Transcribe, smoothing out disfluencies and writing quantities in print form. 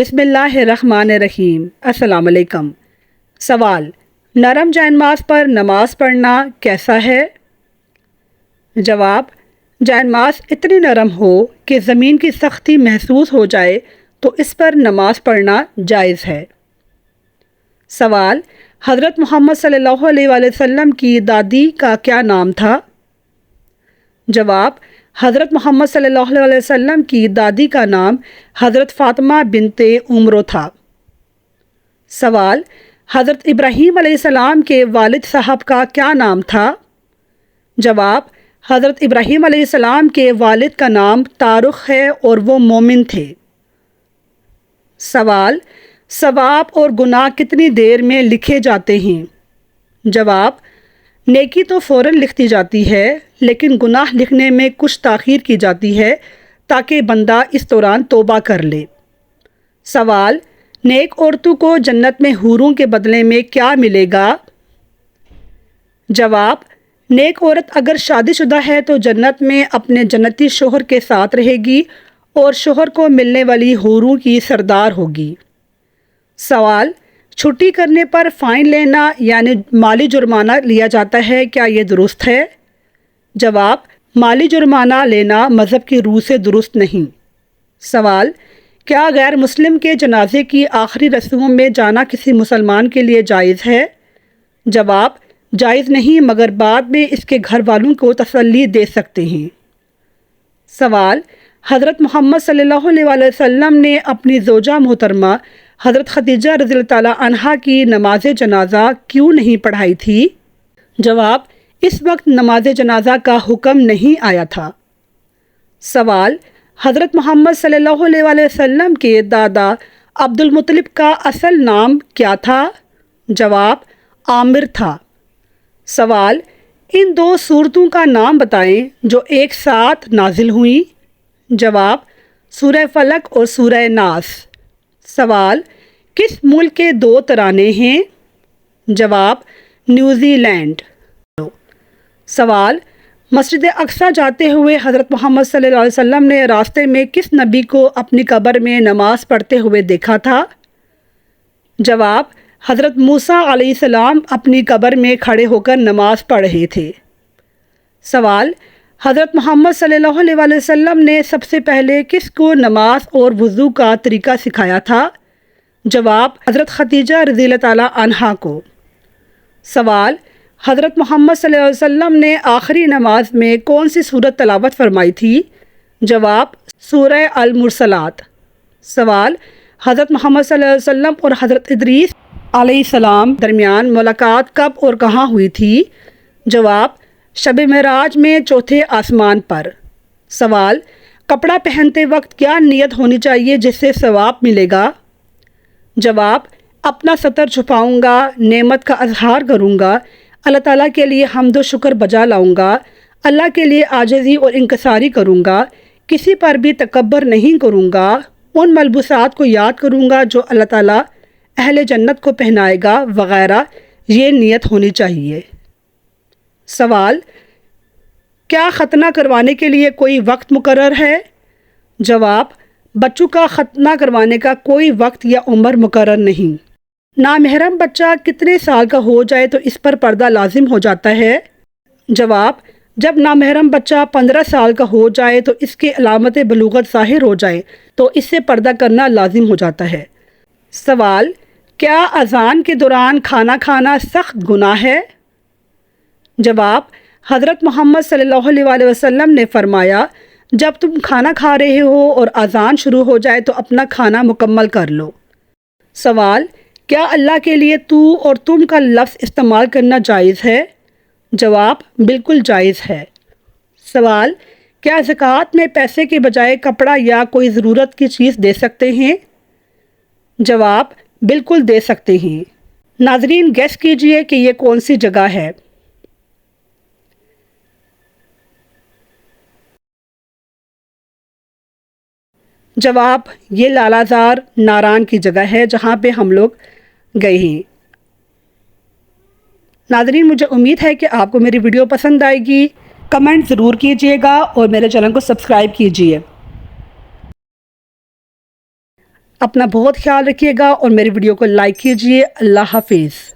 بسم اللہ الرحمن الرحیم۔ السلام علیکم۔ سوال: نرم جائنماز پر نماز پڑھنا کیسا ہے؟ جواب: جائنماز اتنی نرم ہو کہ زمین کی سختی محسوس ہو جائے تو اس پر نماز پڑھنا جائز ہے۔ سوال: حضرت محمد صلی اللہ علیہ وآلہ وسلم کی دادی کا کیا نام تھا؟ جواب: حضرت محمد صلی اللہ علیہ وسلم کی دادی کا نام حضرت فاطمہ بنت عمرو تھا۔ سوال: حضرت ابراہیم علیہ السلام کے والد صاحب کا کیا نام تھا؟ جواب: حضرت ابراہیم علیہ السلام کے والد کا نام طارق ہے اور وہ مومن تھے۔ سوال: ثواب اور گناہ کتنی دیر میں لکھے جاتے ہیں؟ جواب: نیکی تو فوراً لکھتی جاتی ہے، لیکن گناہ لکھنے میں کچھ تاخیر کی جاتی ہے تاکہ بندہ اس دوران توبہ کر لے۔ سوال: نیک عورتوں کو جنت میں حوروں کے بدلے میں کیا ملے گا؟ جواب: نیک عورت اگر شادی شدہ ہے تو جنت میں اپنے جنتی شوہر کے ساتھ رہے گی اور شوہر کو ملنے والی حوروں کی سردار ہوگی۔ سوال: چھٹی کرنے پر فائن لینا یعنی مالی جرمانہ لیا جاتا ہے، کیا یہ درست ہے؟ جواب: مالی جرمانہ لینا مذہب کی روح سے درست نہیں۔ سوال: کیا غیر مسلم کے جنازے کی آخری رسموں میں جانا کسی مسلمان کے لیے جائز ہے؟ جواب: جائز نہیں، مگر بعد میں اس کے گھر والوں کو تسلی دے سکتے ہیں۔ سوال: حضرت محمد صلی اللہ علیہ وآلہ وسلم نے اپنی زوجہ محترمہ حضرت خدیجہ رضی اللہ تعالیٰ عنہا کی نماز جنازہ کیوں نہیں پڑھائی تھی؟ جواب: اس وقت نماز جنازہ کا حکم نہیں آیا تھا۔ سوال: حضرت محمد صلی اللہ علیہ وآلہ وسلم کے دادا عبد المطلب کا اصل نام کیا تھا؟ جواب: عامر تھا۔ سوال: ان دو سورتوں کا نام بتائیں جو ایک ساتھ نازل ہوئیں۔ جواب: سورہ فلق اور سورہ ناس۔ سوال: کس ملک کے دو ترانے ہیں؟ جواب: نیوزی لینڈ۔ سوال: مسجد اقصیٰ جاتے ہوئے حضرت محمد صلی اللہ علیہ وسلم نے راستے میں کس نبی کو اپنی قبر میں نماز پڑھتے ہوئے دیکھا تھا؟ جواب: حضرت موسیٰ علیہ السلام اپنی قبر میں کھڑے ہو کر نماز پڑھ رہے تھے۔ سوال: حضرت محمد صلی اللہ علیہ وآلہ وسلم نے سب سے پہلے کس کو نماز اور وضو کا طریقہ سکھایا تھا؟ جواب: حضرت خدیجہ رضی اللہ تعالیٰ عنہا کو۔ سوال: حضرت محمد صلی اللہ علیہ وسلم نے آخری نماز میں کون سی سورت تلاوت فرمائی تھی؟ جواب: سورہ المرسلات۔ سوال: حضرت محمد صلی اللہ علیہ وسلم اور حضرت ادریس علیہ السلام درمیان ملاقات کب اور کہاں ہوئی تھی؟ جواب: شب معراج میں چوتھے آسمان پر۔ سوال: کپڑا پہنتے وقت کیا نیت ہونی چاہیے جس سے ثواب ملے گا؟ جواب: اپنا ستر چھپاؤں گا، نعمت کا اظہار کروں گا، اللہ تعالیٰ کے لیے حمد و شکر بجا لاؤں گا، اللہ کے لیے عاجزی اور انکساری کروں گا، کسی پر بھی تکبر نہیں کروں گا، ان ملبوسات کو یاد کروں گا جو اللہ تعالیٰ اہل جنت کو پہنائے گا وغیرہ، یہ نیت ہونی چاہیے۔ سوال: کیا ختنہ کروانے کے لیے کوئی وقت مقرر ہے؟ جواب: بچوں کا ختنہ کروانے کا کوئی وقت یا عمر مقرر نہیں۔ نامحرم بچہ کتنے سال کا ہو جائے تو اس پر پردہ لازم ہو جاتا ہے؟ جواب: جب نامحرم بچہ 15 سال کا ہو جائے تو اس کے علامت بلوغت ظاہر ہو جائے تو اس سے پردہ کرنا لازم ہو جاتا ہے۔ سوال: کیا اذان کے دوران کھانا کھانا سخت گناہ ہے؟ جواب: حضرت محمد صلی اللہ علیہ وآلہ وسلم نے فرمایا، جب تم کھانا کھا رہے ہو اور اذان شروع ہو جائے تو اپنا کھانا مکمل کر لو۔ سوال: کیا اللہ کے لیے تو اور تم کا لفظ استعمال کرنا جائز ہے؟ جواب: بالکل جائز ہے۔ سوال: کیا زکوٰۃ میں پیسے کے بجائے کپڑا یا کوئی ضرورت کی چیز دے سکتے ہیں؟ جواب: بالکل دے سکتے ہیں۔ ناظرین گیس کیجئے کہ یہ کون سی جگہ ہے؟ جواب: یہ لالہ زار ناران کی جگہ ہے جہاں پہ ہم لوگ گئے ہیں۔ ناظرین مجھے امید ہے کہ آپ کو میری ویڈیو پسند آئے گی، کمنٹ ضرور کیجئے گا اور میرے چینل کو سبسکرائب کیجئے۔ اپنا بہت خیال رکھیے گا اور میری ویڈیو کو لائک کیجیے۔ اللہ حافظ۔